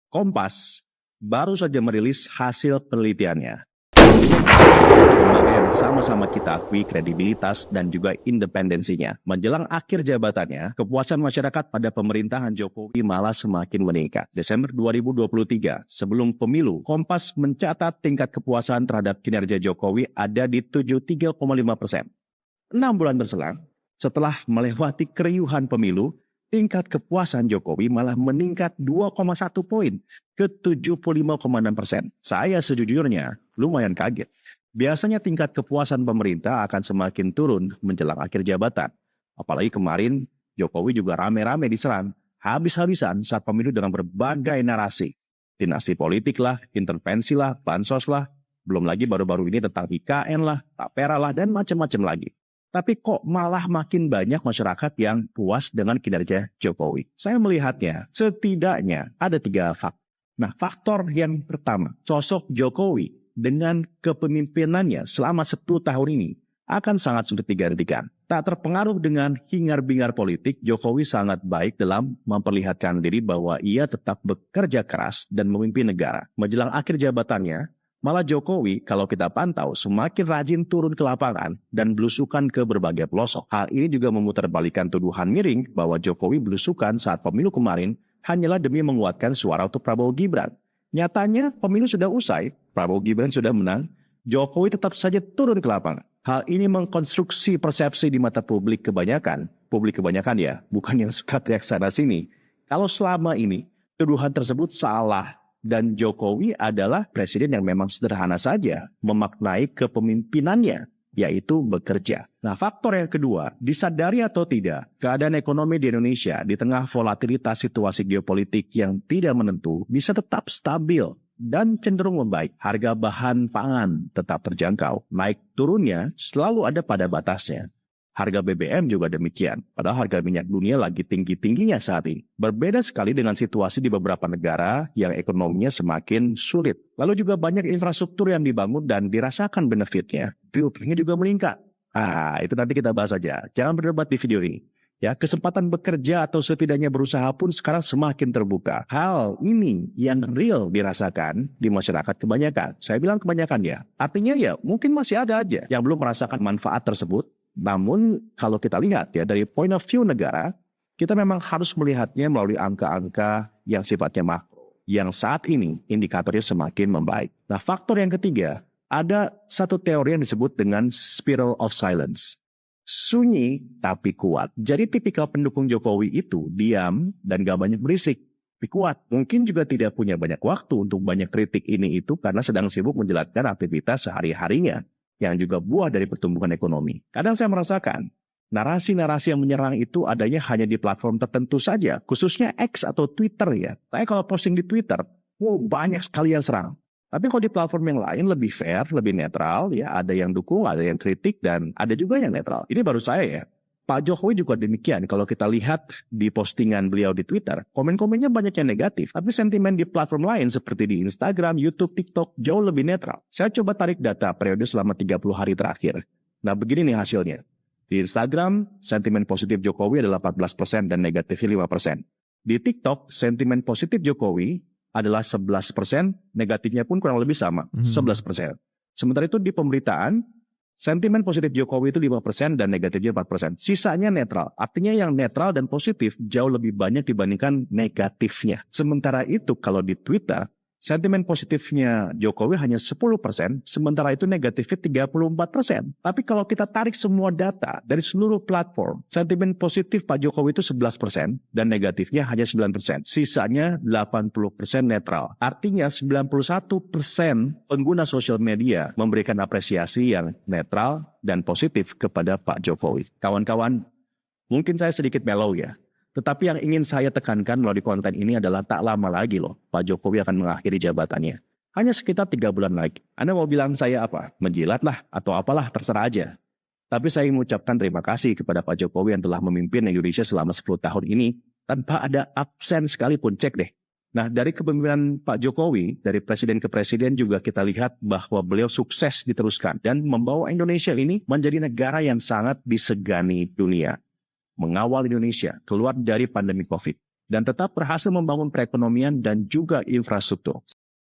Kompas baru saja merilis hasil penelitiannya. Lembaga yang sama-sama kita akui kredibilitas dan juga independensinya. Menjelang akhir jabatannya, kepuasan masyarakat pada pemerintahan Jokowi malah semakin meningkat. Desember 2023, sebelum pemilu, Kompas mencatat tingkat kepuasan terhadap kinerja Jokowi ada di 73,5%. 6 bulan berselang, setelah melewati keriuhan pemilu, tingkat kepuasan Jokowi malah meningkat 2,1 poin ke 75,6%. Saya sejujurnya lumayan kaget. Biasanya tingkat kepuasan pemerintah akan semakin turun menjelang akhir jabatan. Apalagi kemarin Jokowi juga rame-rame diserang habis-habisan saat pemilu dengan berbagai narasi. Dinasti politik lah, intervensi lah, bansos lah, belum lagi baru-baru ini tentang IKN lah, tapera lah, dan macam-macam lagi. Tapi kok malah makin banyak masyarakat yang puas dengan kinerja Jokowi? Saya melihatnya setidaknya ada 3 faktor. Nah, faktor yang pertama, sosok Jokowi dengan kepemimpinannya selama 10 tahun ini akan sangat sulit digantikan. Tak terpengaruh dengan hingar-bingar politik, Jokowi sangat baik dalam memperlihatkan diri bahwa ia tetap bekerja keras dan memimpin negara. Menjelang akhir jabatannya, malah Jokowi kalau kita pantau semakin rajin turun ke lapangan dan belusukan ke berbagai pelosok. Hal ini juga memutarbalikkan tuduhan miring bahwa Jokowi belusukan saat pemilu kemarin hanyalah demi menguatkan suara untuk Prabowo Gibran. Nyatanya pemilu sudah usai, Prabowo Gibran sudah menang, Jokowi tetap saja turun ke lapangan. Hal ini mengkonstruksi persepsi di mata publik kebanyakan ya, bukan yang suka teriak sana sini. Kalau selama ini tuduhan tersebut salah, dan Jokowi adalah presiden yang memang sederhana saja memaknai kepemimpinannya, yaitu bekerja. Nah, faktor yang kedua, disadari atau tidak, keadaan ekonomi di Indonesia di tengah volatilitas situasi geopolitik yang tidak menentu bisa tetap stabil dan cenderung membaik. Harga bahan pangan tetap terjangkau. Naik turunnya selalu ada pada batasnya. Harga BBM juga demikian, padahal harga minyak dunia lagi tinggi-tingginya saat ini. Berbeda sekali dengan situasi di beberapa negara yang ekonominya semakin sulit. Lalu juga banyak infrastruktur yang dibangun dan dirasakan benefitnya. Bilnya juga meningkat. Itu nanti kita bahas saja. Jangan berdebat di video ini. Ya, kesempatan bekerja atau setidaknya berusaha pun sekarang semakin terbuka. Hal ini yang real dirasakan di masyarakat kebanyakan. Saya bilang kebanyakan ya. Artinya ya mungkin masih ada aja yang belum merasakan manfaat tersebut. Namun kalau kita lihat ya dari point of view negara, kita memang harus melihatnya melalui angka-angka yang sifatnya makro. Yang saat ini indikatornya semakin membaik. Nah, faktor yang ketiga, ada satu teori yang disebut dengan spiral of silence. Sunyi tapi kuat. Jadi tipikal pendukung Jokowi itu diam dan gak banyak berisik. Tapi kuat. Mungkin juga tidak punya banyak waktu untuk banyak kritik ini itu karena sedang sibuk menjalankan aktivitas sehari-harinya, yang juga buah dari pertumbuhan ekonomi. Kadang saya merasakan, narasi-narasi yang menyerang itu adanya hanya di platform tertentu saja, khususnya X atau Twitter ya. Saya kalau posting di Twitter, banyak sekali yang serang. Tapi kalau di platform yang lain lebih fair, lebih netral, ya ada yang dukung, ada yang kritik, dan ada juga yang netral. Ini baru saya ya. Pak Jokowi juga demikian. Kalau kita lihat di postingan beliau di Twitter, komen-komennya banyak yang negatif. Tapi sentimen di platform lain seperti di Instagram, YouTube, TikTok jauh lebih netral. Saya coba tarik data periode selama 30 hari terakhir. Nah, begini nih hasilnya. Di Instagram, sentimen positif Jokowi adalah 14% dan negatifnya 5%. Di TikTok, sentimen positif Jokowi adalah 11%, negatifnya pun kurang lebih sama, 11%. Sementara itu di pemberitaan, sentimen positif Jokowi itu 5% dan negatifnya 4%. Sisanya netral. Artinya yang netral dan positif jauh lebih banyak dibandingkan negatifnya. Sementara itu kalau di Twitter, sentimen positifnya Jokowi hanya 10%, sementara itu negatifnya 34%. Tapi kalau kita tarik semua data dari seluruh platform, sentimen positif Pak Jokowi itu 11% dan negatifnya hanya 9%. Sisanya 80% netral. Artinya 91% pengguna sosial media memberikan apresiasi yang netral dan positif kepada Pak Jokowi. Kawan-kawan, mungkin saya sedikit mellow ya. Tetapi yang ingin saya tekankan melalui konten ini adalah tak lama lagi loh Pak Jokowi akan mengakhiri jabatannya. Hanya sekitar 3 bulan lagi. Anda mau bilang saya apa? Menjilat lah atau apalah terserah aja. Tapi saya ingin mengucapkan terima kasih kepada Pak Jokowi yang telah memimpin Indonesia selama 10 tahun ini tanpa ada absen sekalipun. Cek deh. Nah, dari kepemimpinan Pak Jokowi, dari presiden ke presiden juga kita lihat bahwa beliau sukses diteruskan dan membawa Indonesia ini menjadi negara yang sangat disegani dunia. Mengawal Indonesia keluar dari pandemi COVID. dan tetap berhasil membangun perekonomian dan juga infrastruktur.